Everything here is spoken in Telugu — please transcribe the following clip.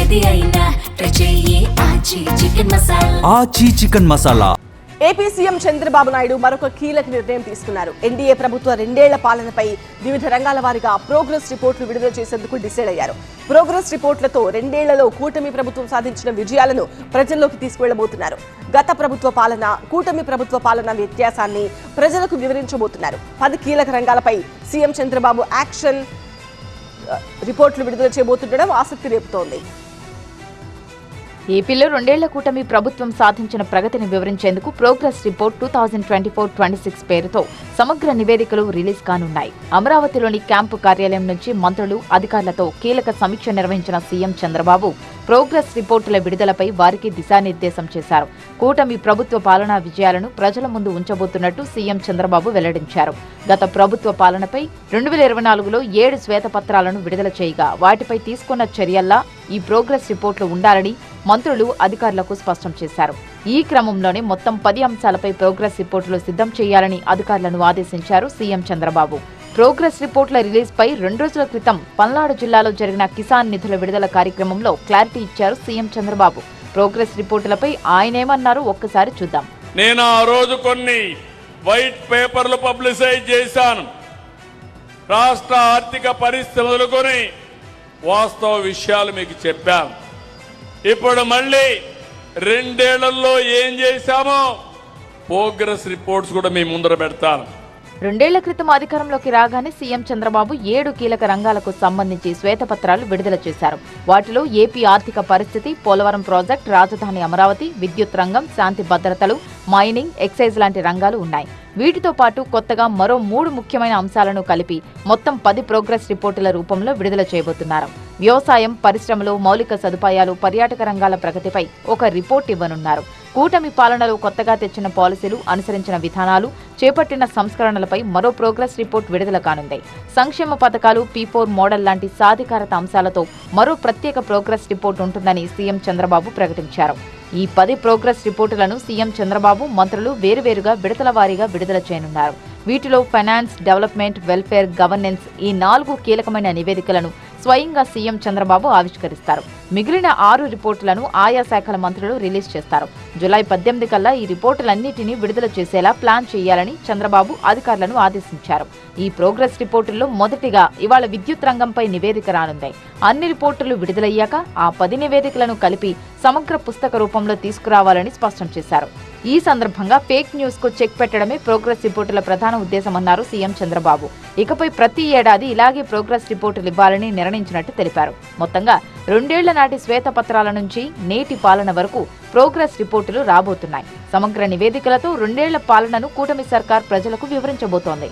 ఏది అయినా ట్రై చెయ్యి ఆచి చికెన్ మసాలా. ఆచి chicken masala. AP CM Chandrababu Naidu మరొక కీలక నిర్ణయం తీసుకున్నారు. ఎన్డీఏ ప్రభుత్వ 2 ఏళ్ల పాలనపై వివిధ రంగాల వారీగా ప్రోగ్రెస్ రిపోర్టులు విడుదల చేసేందుకు డిసైడ్ అయ్యారు. ప్రోగ్రెస్ రిపోర్టులతో 2 ఏళ్లలో కూటమి ప్రభుత్వం సాధించిన విజయాలను ప్రజల్లోకి తీసుకువెళ్లబోతున్నారు. గత ప్రభుత్వ పాలన, కూటమి ప్రభుత్వ పాలన వ్యత్యాసాన్ని ప్రజలకు వివరించబోతున్నారు. 10 కీలక రంగాలపై సీఎం చంద్రబాబు యాక్షన్ రిపోర్టులు విడుదల చేయబోతుండడం ఆసక్తి రేపుతోంది. ఏపీలో 2 ఏళ్ల కూటమి ప్రభుత్వం సాధించిన ప్రగతిని వివరించేందుకు ప్రోగ్రెస్ రిపోర్ట్ 2024-26 పేరుతో సమగ్ర నివేదికలు రిలీజ్ కానున్నాయి. అమరావతిలోని క్యాంపు కార్యాలయం నుంచి మంత్రులు, అధికారులతో కీలక సమీక్ష నిర్వహించిన సీఎం చంద్రబాబు ప్రోగ్రెస్ రిపోర్టుల విడుదలపై వారికి దిశానిర్దేశం చేశారు. కూటమి ప్రభుత్వ పాలనా విజయాలను ప్రజల ముందు ఉంచబోతున్నట్టు సీఎం చంద్రబాబు వెల్లడించారు. గత ప్రభుత్వ పాలనపై 2024లో 7 శ్వేతపత్రాలను విడుదల చేయగా వాటిపై తీసుకున్న చర్యల్లా ఈ ప్రోగ్రెస్ రిపోర్టులు ఉండాలని మంత్రులు, అధికారులకు స్పష్టం చేశారు. ఈ క్రమంలోనే మొత్తం 10 అంశాలపై ప్రోగ్రెస్ రిపోర్టులు సిద్ధం చేయాలని అధికారులను ఆదేశించారు సీఎం చంద్రబాబు. ప్రోగ్రెస్ రిపోర్టుల రిలీజ్ పై 2 రోజుల క్రితం పల్నాడు జిల్లాలో జరిగిన కిసాన్ నిధుల విడుదల కార్యక్రమంలో క్లారిటీ ఇచ్చారు సీఎం చంద్రబాబు. ప్రోగ్రెస్ రిపోర్టులపై ఆయనేమన్నారో ఒక్కసారి చూద్దాం. నేను ఆ రోజు కొన్ని వైట్ పేపర్లు పబ్లిసైజ్ చేశాను. రాష్ట్ర ఆర్థిక పరిస్థితి మొదలుకొని వాస్తవ విషయాలు మీకు చెప్పాను. ఇప్పుడు మళ్ళీ 2 ఏళ్లలో ఏం చేశామో ప్రోగ్రెస్ రిపోర్ట్స్ కూడా మీ ముందర పెడతాను. 2 ఏళ్ల క్రితం అధికారంలోకి రాగానే సీఎం చంద్రబాబు 7 కీలక రంగాలకు సంబంధించి శ్వేతపత్రాలు విడుదల చేశారు. వాటిలో ఏపీ ఆర్థిక పరిస్థితి, పోలవరం ప్రాజెక్టు, రాజధాని అమరావతి, విద్యుత్ రంగం, శాంతి భద్రతలు, మైనింగ్, ఎక్సైజ్ లాంటి రంగాలు ఉన్నాయి. వీటితో పాటు కొత్తగా మరో 3 ముఖ్యమైన అంశాలను కలిపి మొత్తం 10 ప్రోగ్రెస్ రిపోర్టుల రూపంలో విడుదల చేయబోతున్నారు. వ్యవసాయం, పరిశ్రమలు, మౌలిక సదుపాయాలు, పర్యాటక రంగాల ప్రగతిపై ఒక రిపోర్ట్ ఇవ్వనున్నారు. కూటమి పాలనలో కొత్తగా తెచ్చిన పాలసీలు, అనుసరించిన విధానాలు, చేపట్టిన సంస్కరణలపై మరో ప్రోగ్రెస్ రిపోర్ట్ విడుదల కానుంది. సంక్షేమ పథకాలు, P4 మోడల్ లాంటి సాధికారత అంశాలతో మరో ప్రత్యేక ప్రోగ్రెస్ రిపోర్ట్ ఉంటుందని సీఎం చంద్రబాబు ప్రకటించారు. ఈ 10 ప్రోగ్రెస్ రిపోర్టులను సీఎం చంద్రబాబు, మంత్రులు వేరువేరుగా విడతల వారీగా విడుదల చేయనున్నారు. వీటిలో ఫైనాన్స్, డెవలప్మెంట్, వెల్ఫేర్, గవర్నెన్స్ ఈ 4 కీలకమైన నివేదికలను స్వయంగా సీఎం చంద్రబాబు ఆవిష్కరిస్తారు. మిగిలిన 6 రిపోర్టులను ఆయా శాఖల మంత్రులు రిలీజ్ చేస్తారు. జూలై 18 కల్లా ఈ రిపోర్టులన్నింటినీ విడుదల చేసేలా ప్లాన్ చేయాలని చంద్రబాబు అధికారులను ఆదేశించారు. ఈ ప్రోగ్రెస్ రిపోర్టుల్లో మొదటిగా ఇవాళ విద్యుత్ రంగంపై నివేదిక రానుంది. అన్ని రిపోర్టులు విడుదలయ్యాక ఆ 10 నివేదికలను కలిపి సమగ్ర పుస్తక రూపంలో తీసుకురావాలని స్పష్టం చేశారు. ఈ సందర్భంగా ఫేక్ న్యూస్ కు చెక్ పెట్టడమే ప్రోగ్రెస్ రిపోర్టుల ప్రధాన ఉద్దేశమన్నారు సీఎం చంద్రబాబు. ఇకపై ప్రతి ఏడాది ఇలాగే ప్రోగ్రెస్ రిపోర్టులు ఇవ్వాలని నిర్ణయించినట్టు తెలిపారు. మొత్తంగా 2 ఏళ్ల నాటి శ్వేతపత్రాల నుంచి నేటి పాలన వరకు ప్రోగ్రెస్ రిపోర్టులు రాబోతున్నాయి. సమగ్ర నివేదికలతో 2 ఏళ్ల పాలనను కూటమి సర్కార్ ప్రజలకు వివరించబోతోంది.